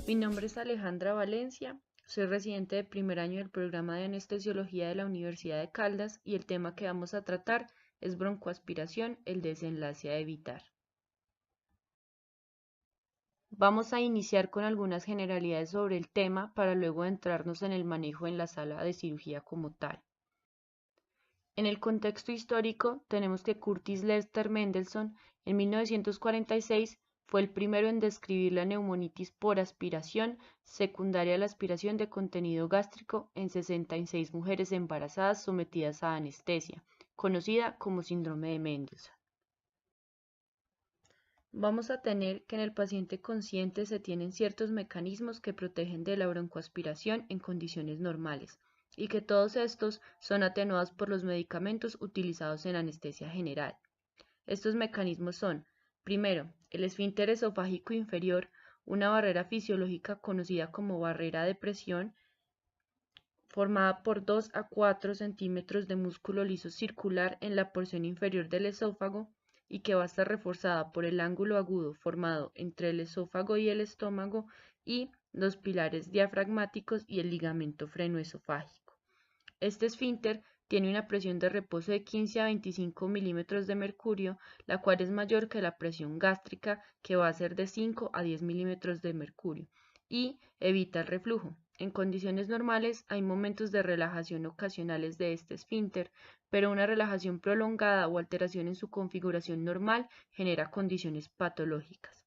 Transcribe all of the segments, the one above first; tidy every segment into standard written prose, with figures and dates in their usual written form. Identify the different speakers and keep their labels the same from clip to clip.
Speaker 1: Mi nombre es Alejandra Valencia, soy residente de primer año del programa de anestesiología de la Universidad de Caldas y el tema que vamos a tratar es broncoaspiración, el desenlace a evitar. Vamos a iniciar con algunas generalidades sobre el tema para luego entrarnos en el manejo en la sala de cirugía como tal. En el contexto histórico, tenemos que Curtis Lester Mendelssohn en 1946 fue el primero en describir la neumonitis por aspiración secundaria a la aspiración de contenido gástrico en 66 mujeres embarazadas sometidas a anestesia, conocida como síndrome de Mendelssohn. Vamos a tener que en el paciente consciente se tienen ciertos mecanismos que protegen de la broncoaspiración en condiciones normales, y que todos estos son atenuados por los medicamentos utilizados en anestesia general. Estos mecanismos son, primero, el esfínter esofágico inferior, una barrera fisiológica conocida como barrera de presión, formada por 2 a 4 centímetros de músculo liso circular en la porción inferior del esófago y que va a estar reforzada por el ángulo agudo formado entre el esófago y el estómago y los pilares diafragmáticos y el ligamento frenoesofágico. Este esfínter tiene una presión de reposo de 15 a 25 milímetros de mercurio, la cual es mayor que la presión gástrica, que va a ser de 5 a 10 milímetros de mercurio, y evita el reflujo. En condiciones normales hay momentos de relajación ocasionales de este esfínter, pero una relajación prolongada o alteración en su configuración normal genera condiciones patológicas.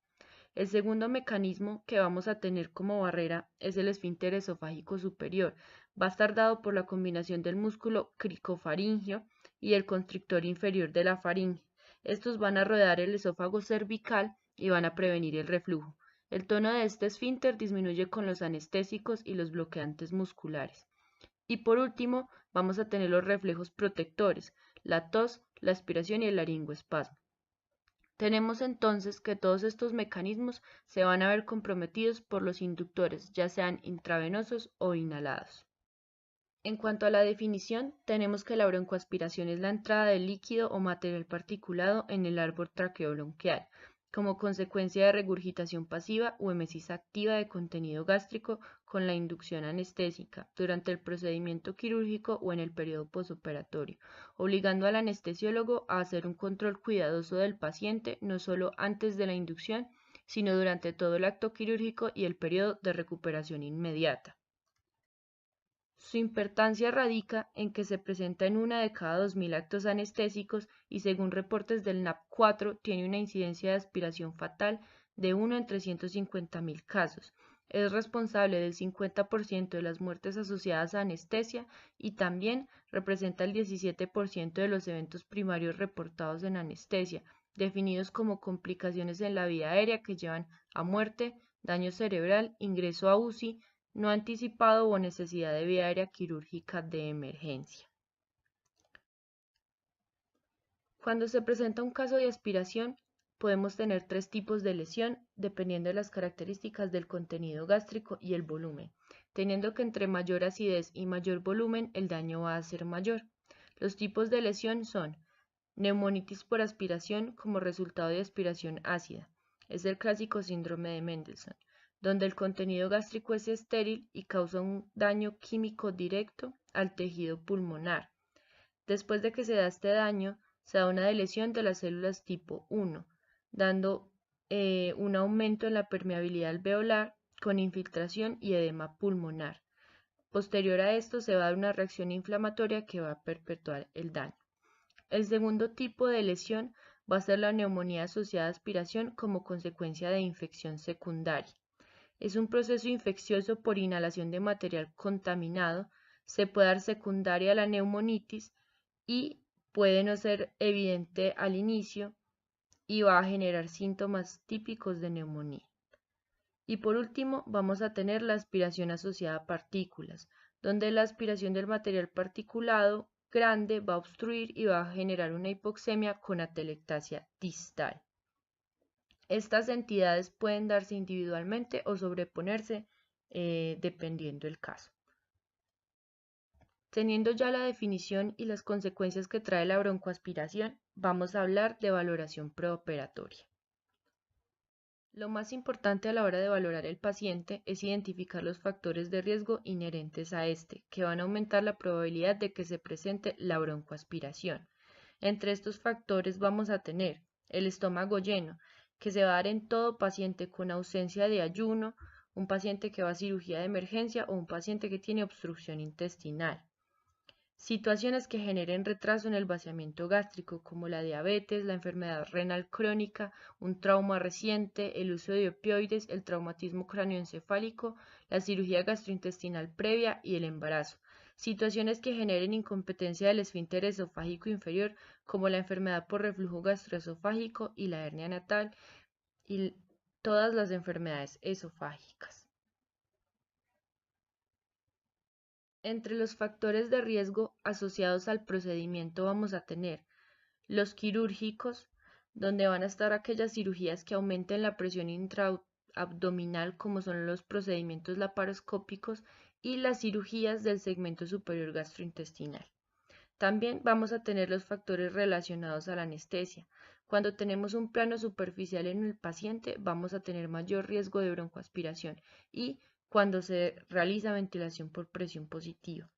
Speaker 1: El segundo mecanismo que vamos a tener como barrera es el esfínter esofágico superior. Va a estar dado por la combinación del músculo cricofaringio y el constrictor inferior de la faringe. Estos van a rodear el esófago cervical y van a prevenir el reflujo. El tono de este esfínter disminuye con los anestésicos y los bloqueantes musculares. Y por último, vamos a tener los reflejos protectores, la tos, la aspiración y el laringoespasmo. Tenemos entonces que todos estos mecanismos se van a ver comprometidos por los inductores, ya sean intravenosos o inhalados. En cuanto a la definición, tenemos que la broncoaspiración es la entrada de líquido o material particulado en el árbol traqueobronquial, como consecuencia de regurgitación pasiva o emesis activa de contenido gástrico con la inducción anestésica, durante el procedimiento quirúrgico o en el periodo posoperatorio, obligando al anestesiólogo a hacer un control cuidadoso del paciente no solo antes de la inducción, sino durante todo el acto quirúrgico y el periodo de recuperación inmediata. Su importancia radica en que se presenta en 1 de cada 2000 actos anestésicos y según reportes del NAP4 tiene una incidencia de aspiración fatal de 1 en 350.000 casos. Es responsable del 50% de las muertes asociadas a anestesia y también representa el 17% de los eventos primarios reportados en anestesia, definidos como complicaciones en la vía aérea que llevan a muerte, daño cerebral, ingreso a UCI, no anticipado o necesidad de vía aérea quirúrgica de emergencia. Cuando se presenta un caso de aspiración, podemos tener 3 tipos de lesión dependiendo de las características del contenido gástrico y el volumen, teniendo que entre mayor acidez y mayor volumen el daño va a ser mayor. Los tipos de lesión son neumonitis por aspiración como resultado de aspiración ácida, es el clásico síndrome de Mendelssohn, donde el contenido gástrico es estéril y causa un daño químico directo al tejido pulmonar. Después de que se da este daño, se da una deleción de las células tipo 1, dando un aumento en la permeabilidad alveolar con infiltración y edema pulmonar. Posterior a esto se va a dar una reacción inflamatoria que va a perpetuar el daño. El segundo tipo de lesión va a ser la neumonía asociada a aspiración como consecuencia de infección secundaria. Es un proceso infeccioso por inhalación de material contaminado, se puede dar secundaria a la neumonitis y puede no ser evidente al inicio y va a generar síntomas típicos de neumonía. Y por último, vamos a tener la aspiración asociada a partículas, donde la aspiración del material particulado grande va a obstruir y va a generar una hipoxemia con atelectasia distal. Estas entidades pueden darse individualmente o sobreponerse dependiendo del caso. Teniendo ya la definición y las consecuencias que trae la broncoaspiración, vamos a hablar de valoración preoperatoria. Lo más importante a la hora de valorar el paciente es identificar los factores de riesgo inherentes a este, que van a aumentar la probabilidad de que se presente la broncoaspiración. Entre estos factores vamos a tener el estómago lleno, que se va a dar en todo paciente con ausencia de ayuno, un paciente que va a cirugía de emergencia o un paciente que tiene obstrucción intestinal. Situaciones que generen retraso en el vaciamiento gástrico, como la diabetes, la enfermedad renal crónica, un trauma reciente, el uso de opioides, el traumatismo cráneoencefálico, la cirugía gastrointestinal previa y el embarazo. Situaciones que generen incompetencia del esfínter esofágico inferior, como la enfermedad por reflujo gastroesofágico y la hernia natal, y todas las enfermedades esofágicas. Entre los factores de riesgo asociados al procedimiento vamos a tener los quirúrgicos, donde van a estar aquellas cirugías que aumenten la presión intraabdominal, como son los procedimientos laparoscópicos, y las cirugías del segmento superior gastrointestinal. También vamos a tener los factores relacionados a la anestesia. Cuando tenemos un plano superficial en el paciente, vamos a tener mayor riesgo de broncoaspiración y cuando se realiza ventilación por presión positiva.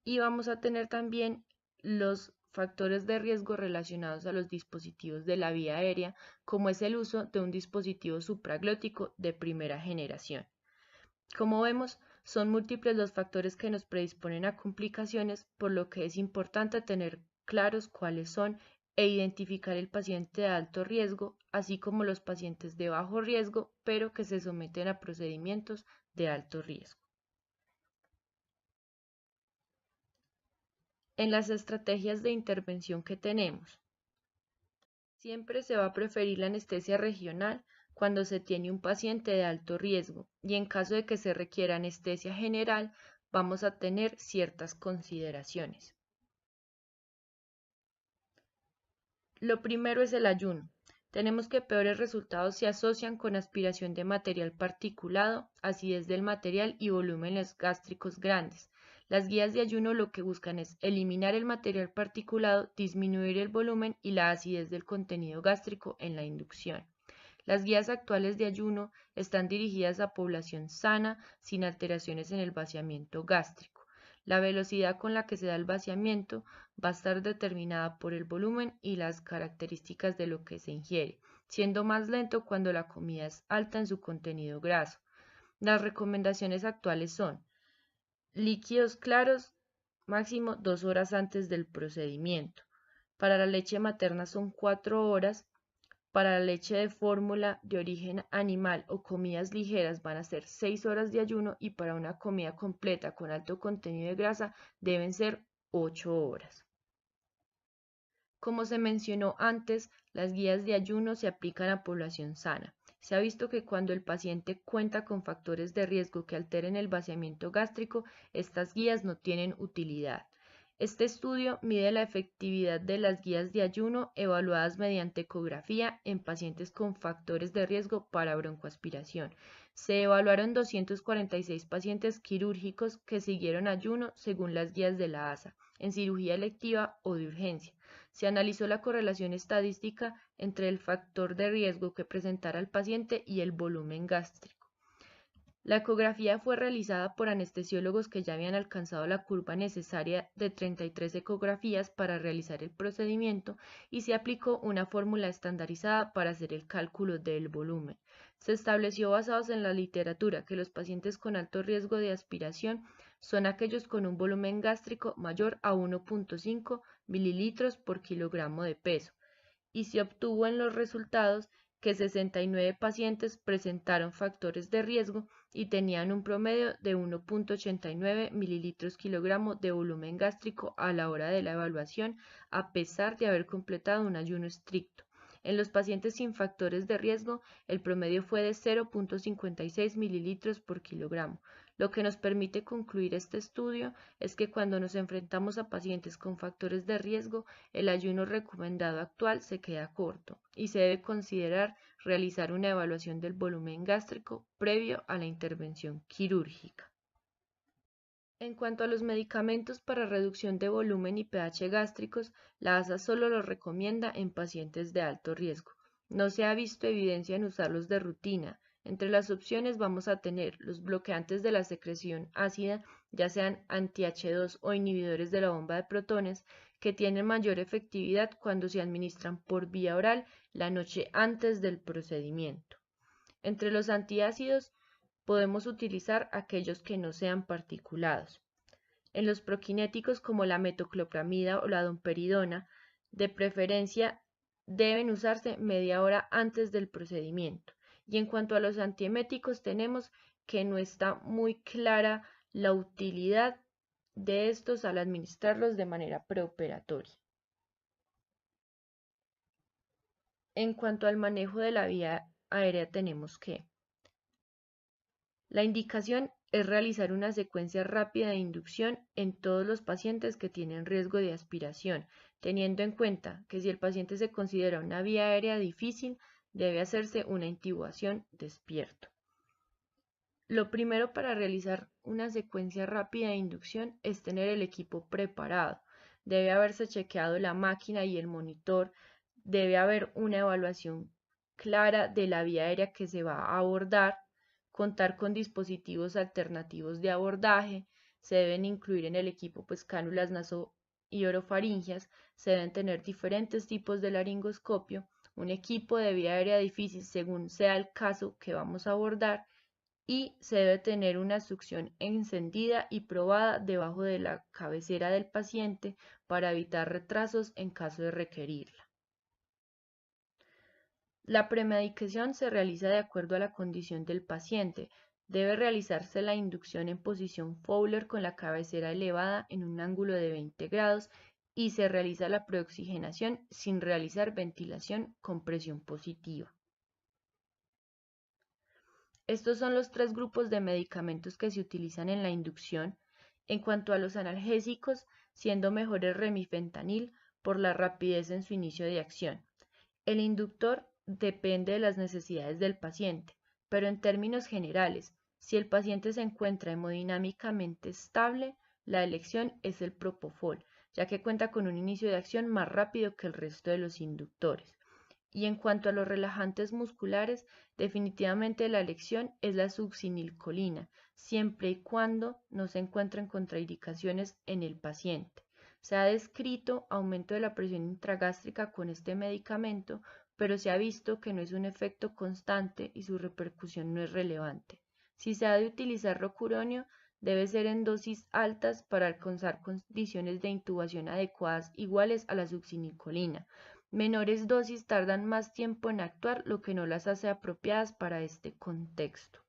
Speaker 1: Y vamos a tener también los factores de riesgo relacionados a los dispositivos de la vía aérea, como es el uso de un dispositivo supraglótico de primera generación. Como vemos, son múltiples los factores que nos predisponen a complicaciones, por lo que es importante tener claros cuáles son e identificar el paciente de alto riesgo, así como los pacientes de bajo riesgo, pero que se someten a procedimientos de alto riesgo. En las estrategias de intervención que tenemos, siempre se va a preferir la anestesia regional cuando se tiene un paciente de alto riesgo y en caso de que se requiera anestesia general, vamos a tener ciertas consideraciones. Lo primero es el ayuno. Tenemos que peores resultados se asocian con aspiración de material particulado, acidez del material y volúmenes gástricos grandes. Las guías de ayuno lo que buscan es eliminar el material particulado, disminuir el volumen y la acidez del contenido gástrico en la inducción. Las guías actuales de ayuno están dirigidas a población sana, sin alteraciones en el vaciamiento gástrico. La velocidad con la que se da el vaciamiento va a estar determinada por el volumen y las características de lo que se ingiere, siendo más lento cuando la comida es alta en su contenido graso. Las recomendaciones actuales son líquidos claros máximo 2 horas antes del procedimiento. Para la leche materna son 4 horas. Para la leche de fórmula de origen animal o comidas ligeras van a ser 6 horas de ayuno y para una comida completa con alto contenido de grasa deben ser 8 horas. Como se mencionó antes, las guías de ayuno se aplican a población sana. Se ha visto que cuando el paciente cuenta con factores de riesgo que alteren el vaciamiento gástrico, estas guías no tienen utilidad. Este estudio mide la efectividad de las guías de ayuno evaluadas mediante ecografía en pacientes con factores de riesgo para broncoaspiración. Se evaluaron 246 pacientes quirúrgicos que siguieron ayuno según las guías de la ASA, en cirugía electiva o de urgencia. Se analizó la correlación estadística entre el factor de riesgo que presentara el paciente y el volumen gástrico. La ecografía fue realizada por anestesiólogos que ya habían alcanzado la curva necesaria de 33 ecografías para realizar el procedimiento y se aplicó una fórmula estandarizada para hacer el cálculo del volumen. Se estableció basados en la literatura que los pacientes con alto riesgo de aspiración son aquellos con un volumen gástrico mayor a 1.5 mililitros por kilogramo de peso y se obtuvo en los resultados que 69 pacientes presentaron factores de riesgo y tenían un promedio de 1.89 mililitros kilogramo de volumen gástrico a la hora de la evaluación, a pesar de haber completado un ayuno estricto. En los pacientes sin factores de riesgo, el promedio fue de 0.56 mililitros por kilogramo. Lo que nos permite concluir este estudio es que cuando nos enfrentamos a pacientes con factores de riesgo, el ayuno recomendado actual se queda corto y se debe considerar realizar una evaluación del volumen gástrico previo a la intervención quirúrgica. En cuanto a los medicamentos para reducción de volumen y pH gástricos, la ASA solo los recomienda en pacientes de alto riesgo. No se ha visto evidencia en usarlos de rutina. Entre las opciones vamos a tener los bloqueantes de la secreción ácida, ya sean anti-H2 o inhibidores de la bomba de protones, que tienen mayor efectividad cuando se administran por vía oral la noche antes del procedimiento. Entre los antiácidos podemos utilizar aquellos que no sean particulados. En los proquinéticos como la metoclopramida o la domperidona, de preferencia deben usarse media hora antes del procedimiento. Y en cuanto a los antieméticos, tenemos que no está muy clara la utilidad de estos al administrarlos de manera preoperatoria. En cuanto al manejo de la vía aérea, tenemos que la indicación es realizar una secuencia rápida de inducción en todos los pacientes que tienen riesgo de aspiración, teniendo en cuenta que si el paciente se considera una vía aérea difícil, debe hacerse una intubación despierto. Lo primero para realizar una secuencia rápida de inducción es tener el equipo preparado. Debe haberse chequeado la máquina y el monitor, debe haber una evaluación clara de la vía aérea que se va a abordar, contar con dispositivos alternativos de abordaje, se deben incluir en el equipo cánulas naso y orofaringeas, se deben tener diferentes tipos de laringoscopio, un equipo de vía aérea difícil según sea el caso que vamos a abordar, y se debe tener una succión encendida y probada debajo de la cabecera del paciente para evitar retrasos en caso de requerirla. La premedicación se realiza de acuerdo a la condición del paciente. Debe realizarse la inducción en posición Fowler con la cabecera elevada en un ángulo de 20 grados y se realiza la preoxigenación sin realizar ventilación con presión positiva. Estos son los 3 grupos de medicamentos que se utilizan en la inducción. En cuanto a los analgésicos, siendo mejor el remifentanil por la rapidez en su inicio de acción. El inductor depende de las necesidades del paciente, pero en términos generales, si el paciente se encuentra hemodinámicamente estable, la elección es el propofol, ya que cuenta con un inicio de acción más rápido que el resto de los inductores. Y en cuanto a los relajantes musculares, definitivamente la elección es la succinilcolina, siempre y cuando no se encuentren contraindicaciones en el paciente. Se ha descrito aumento de la presión intragástrica con este medicamento, pero se ha visto que no es un efecto constante y su repercusión no es relevante. Si se ha de utilizar rocuronio, debe ser en dosis altas para alcanzar condiciones de intubación adecuadas iguales a la succinilcolina. Menores dosis tardan más tiempo en actuar, lo que no las hace apropiadas para este contexto.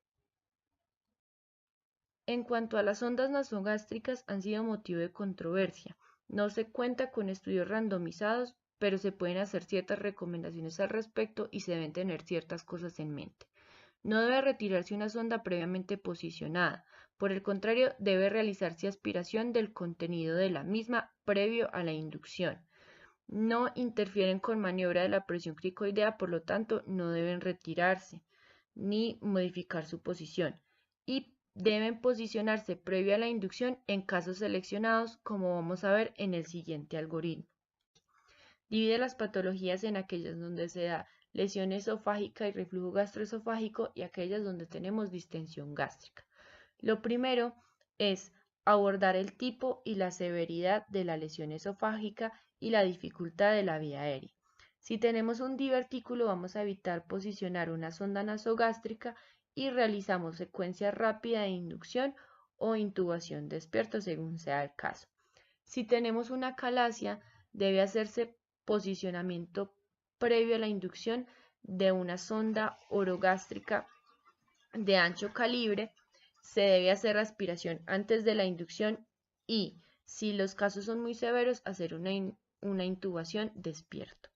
Speaker 1: En cuanto a las sondas nasogástricas, han sido motivo de controversia. No se cuenta con estudios randomizados, pero se pueden hacer ciertas recomendaciones al respecto y se deben tener ciertas cosas en mente. No debe retirarse una sonda previamente posicionada. Por el contrario, debe realizarse aspiración del contenido de la misma previo a la inducción. No interfieren con maniobra de la presión cricoidea, por lo tanto no deben retirarse ni modificar su posición y deben posicionarse previo a la inducción en casos seleccionados, como vamos a ver en el siguiente algoritmo. Divide las patologías en aquellas donde se da lesión esofágica y reflujo gastroesofágico y aquellas donde tenemos distensión gástrica. Lo primero es abordar el tipo y la severidad de la lesión esofágica y la dificultad de la vía aérea. Si tenemos un divertículo, vamos a evitar posicionar una sonda nasogástrica y realizamos secuencia rápida de inducción o intubación despierto según sea el caso. Si tenemos una calasia, debe hacerse posicionamiento previo a la inducción de una sonda orogástrica de ancho calibre. Se debe hacer aspiración antes de la inducción y, si los casos son muy severos, hacer una intubación despierto.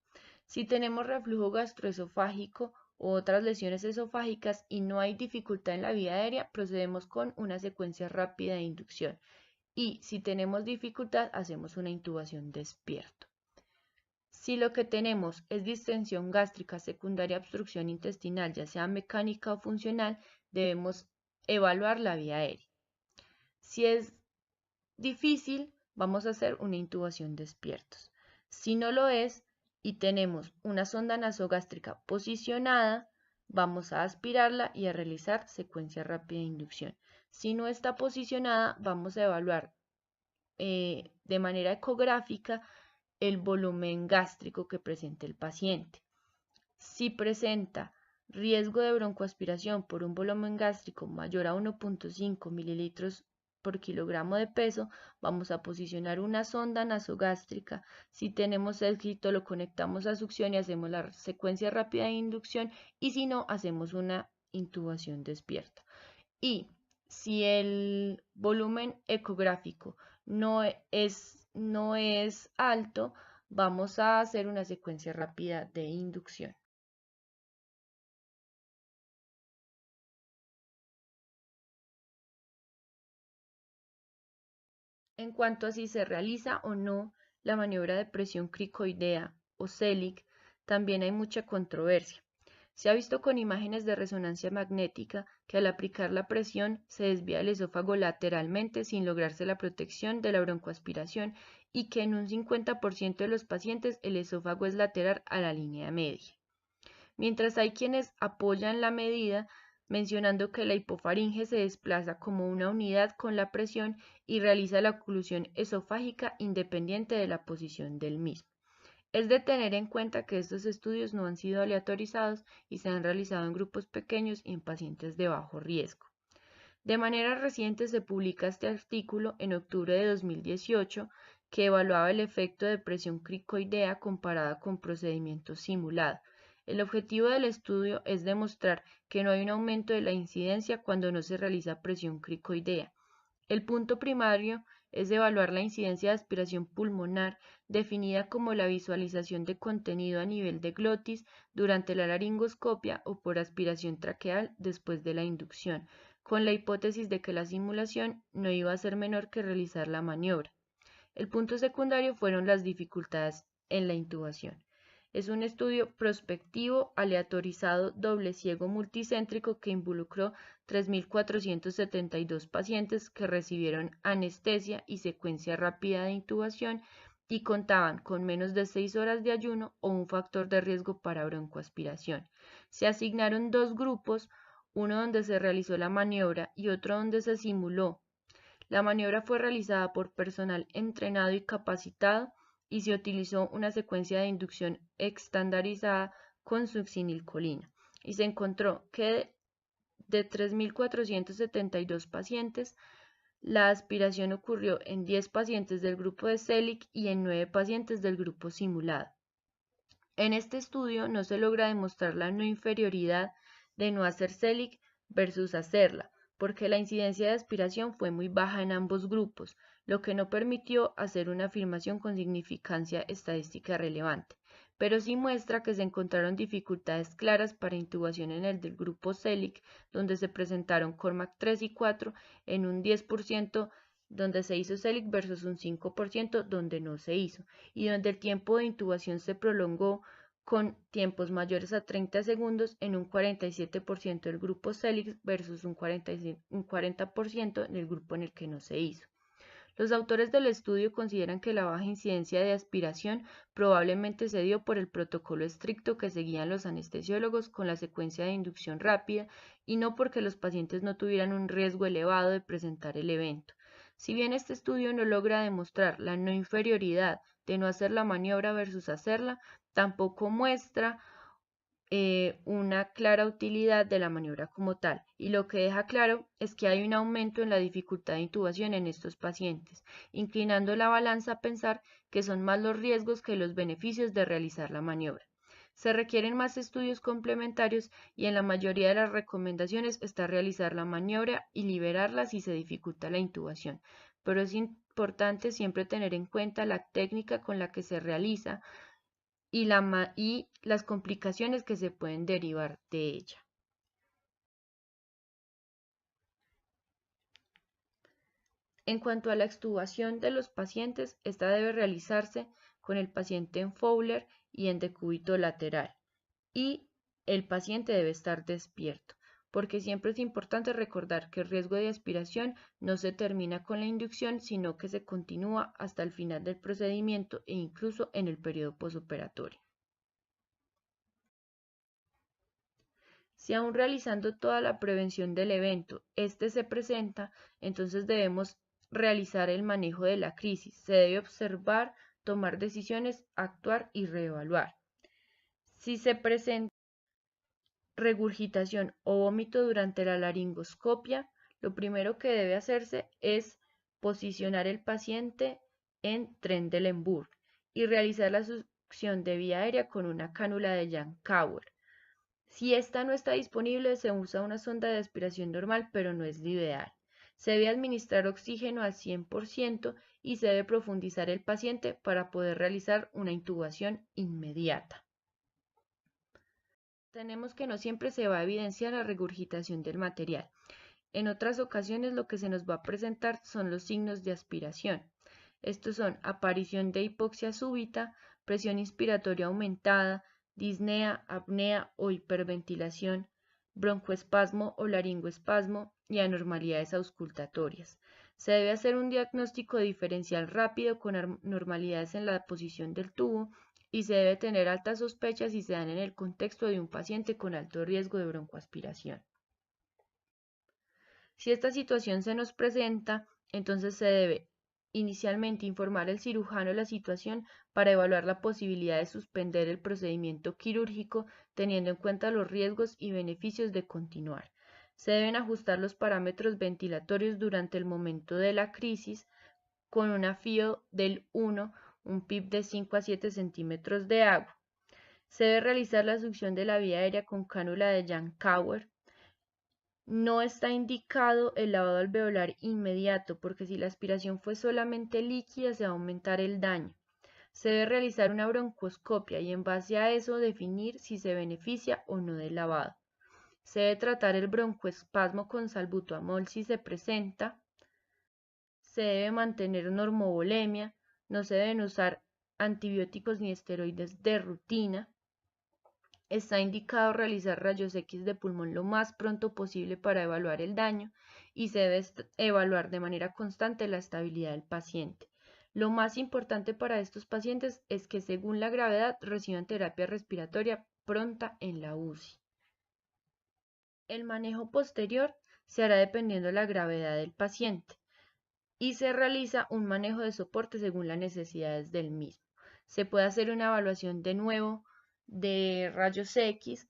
Speaker 1: Si tenemos reflujo gastroesofágico u otras lesiones esofágicas y no hay dificultad en la vía aérea, procedemos con una secuencia rápida de inducción. Y si tenemos dificultad, hacemos una intubación despierto. Si lo que tenemos es distensión gástrica secundaria a obstrucción intestinal, ya sea mecánica o funcional, debemos evaluar la vía aérea. Si es difícil, vamos a hacer una intubación despiertos. Si no lo es, y tenemos una sonda nasogástrica posicionada, vamos a aspirarla y a realizar secuencia rápida de inducción. Si no está posicionada, vamos a evaluar de manera ecográfica el volumen gástrico que presenta el paciente. Si presenta riesgo de broncoaspiración por un volumen gástrico mayor a 1.5 mililitros por kilogramo de peso, vamos a posicionar una sonda nasogástrica. Si tenemos éxito, lo conectamos a succión y hacemos la secuencia rápida de inducción, y si no, hacemos una intubación despierta. Y si el volumen ecográfico no es alto, vamos a hacer una secuencia rápida de inducción. En cuanto a si se realiza o no la maniobra de presión cricoidea o CELIC, también hay mucha controversia. Se ha visto con imágenes de resonancia magnética que al aplicar la presión se desvía el esófago lateralmente sin lograrse la protección de la broncoaspiración, y que en un 50% de los pacientes el esófago es lateral a la línea media. Mientras hay quienes apoyan la medida mencionando que la hipofaringe se desplaza como una unidad con la presión y realiza la oclusión esofágica independiente de la posición del mismo. Es de tener en cuenta que estos estudios no han sido aleatorizados y se han realizado en grupos pequeños y en pacientes de bajo riesgo. De manera reciente se publica este artículo en octubre de 2018 que evaluaba el efecto de presión cricoidea comparada con procedimientos simulados. El objetivo del estudio es demostrar que no hay un aumento de la incidencia cuando no se realiza presión cricoidea. El punto primario es evaluar la incidencia de aspiración pulmonar, definida como la visualización de contenido a nivel de glotis durante la laringoscopia o por aspiración traqueal después de la inducción, con la hipótesis de que la simulación no iba a ser menor que realizar la maniobra. El punto secundario fueron las dificultades en la intubación. Es un estudio prospectivo, aleatorizado, doble ciego multicéntrico que involucró 3.472 pacientes que recibieron anestesia y secuencia rápida de intubación y contaban con menos de 6 horas de ayuno o un factor de riesgo para broncoaspiración. Se asignaron dos grupos, uno donde se realizó la maniobra y otro donde se simuló. La maniobra fue realizada por personal entrenado y capacitado y se utilizó una secuencia de inducción estandarizada con succinilcolina, y se encontró que de 3.472 pacientes, la aspiración ocurrió en 10 pacientes del grupo de CELIC y en 9 pacientes del grupo simulado. En este estudio no se logra demostrar la no inferioridad de no hacer CELIC versus hacerla, porque la incidencia de aspiración fue muy baja en ambos grupos, lo que no permitió hacer una afirmación con significancia estadística relevante, pero sí muestra que se encontraron dificultades claras para intubación en el del grupo CELIC, donde se presentaron CORMAC 3 y 4 en un 10% donde se hizo CELIC versus un 5% donde no se hizo, y donde el tiempo de intubación se prolongó con tiempos mayores a 30 segundos en un 47% del grupo CELIC versus un 40% en el grupo en el que no se hizo. Los autores del estudio consideran que la baja incidencia de aspiración probablemente se dio por el protocolo estricto que seguían los anestesiólogos con la secuencia de inducción rápida y no porque los pacientes no tuvieran un riesgo elevado de presentar el evento. Si bien este estudio no logra demostrar la no inferioridad de no hacer la maniobra versus hacerla, tampoco muestra una clara utilidad de la maniobra como tal, y lo que deja claro es que hay un aumento en la dificultad de intubación en estos pacientes, inclinando la balanza a pensar que son más los riesgos que los beneficios de realizar la maniobra. Se requieren más estudios complementarios y en la mayoría de las recomendaciones está realizar la maniobra y liberarla si se dificulta la intubación, pero es importante siempre tener en cuenta la técnica con la que se realiza y las complicaciones que se pueden derivar de ella. En cuanto a la extubación de los pacientes, esta debe realizarse con el paciente en Fowler y en decúbito lateral, y el paciente debe estar despierto, porque siempre es importante recordar que el riesgo de aspiración no se termina con la inducción, sino que se continúa hasta el final del procedimiento e incluso en el periodo posoperatorio. Si aún realizando toda la prevención del evento, este se presenta, entonces debemos realizar el manejo de la crisis. Se debe observar, tomar decisiones, actuar y reevaluar. Si se presenta regurgitación o vómito durante la laringoscopia, lo primero que debe hacerse es posicionar el paciente en Trendelenburg y realizar la succión de vía aérea con una cánula de Yankauer. Si esta no está disponible, se usa una sonda de aspiración normal, pero no es lo ideal. Se debe administrar oxígeno al 100% y se debe profundizar el paciente para poder realizar una intubación inmediata. Tenemos que no siempre se va a evidenciar la regurgitación del material. En otras ocasiones lo que se nos va a presentar son los signos de aspiración. Estos son aparición de hipoxia súbita, presión inspiratoria aumentada, disnea, apnea o hiperventilación, broncoespasmo o laringoespasmo y anormalidades auscultatorias. Se debe hacer un diagnóstico diferencial rápido con anormalidades en la posición del tubo y se debe tener altas sospechas si se dan en el contexto de un paciente con alto riesgo de broncoaspiración. Si esta situación se nos presenta, entonces se debe inicialmente informar al cirujano la situación para evaluar la posibilidad de suspender el procedimiento quirúrgico teniendo en cuenta los riesgos y beneficios de continuar. Se deben ajustar los parámetros ventilatorios durante el momento de la crisis con un afío del 1, un PIB de 5 a 7 centímetros de agua. Se debe realizar la succión de la vía aérea con cánula de Yankauer. No está indicado el lavado alveolar inmediato porque si la aspiración fue solamente líquida se va a aumentar el daño. Se debe realizar una broncoscopia y en base a eso definir si se beneficia o no del lavado. Se debe tratar el broncoespasmo con salbutamol si se presenta. Se debe mantener normovolemia. No se deben usar antibióticos ni esteroides de rutina. Está indicado realizar rayos X de pulmón lo más pronto posible para evaluar el daño y se debe evaluar de manera constante la estabilidad del paciente. Lo más importante para estos pacientes es que según la gravedad reciban terapia respiratoria pronta en la UCI. El manejo posterior se hará dependiendo de la gravedad del paciente y se realiza un manejo de soporte según las necesidades del mismo. Se puede hacer una evaluación de nuevo de rayos X,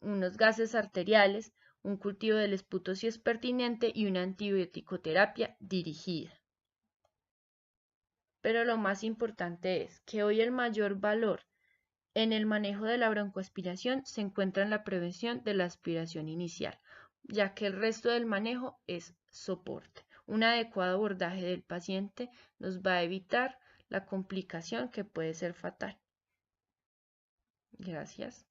Speaker 1: unos gases arteriales, un cultivo del esputo si es pertinente y una antibiótico-terapia dirigida. Pero lo más importante es que hoy el mayor valor en el manejo de la broncoaspiración se encuentra en la prevención de la aspiración inicial, ya que el resto del manejo es soporte. Un adecuado abordaje del paciente nos va a evitar la complicación que puede ser fatal. Gracias.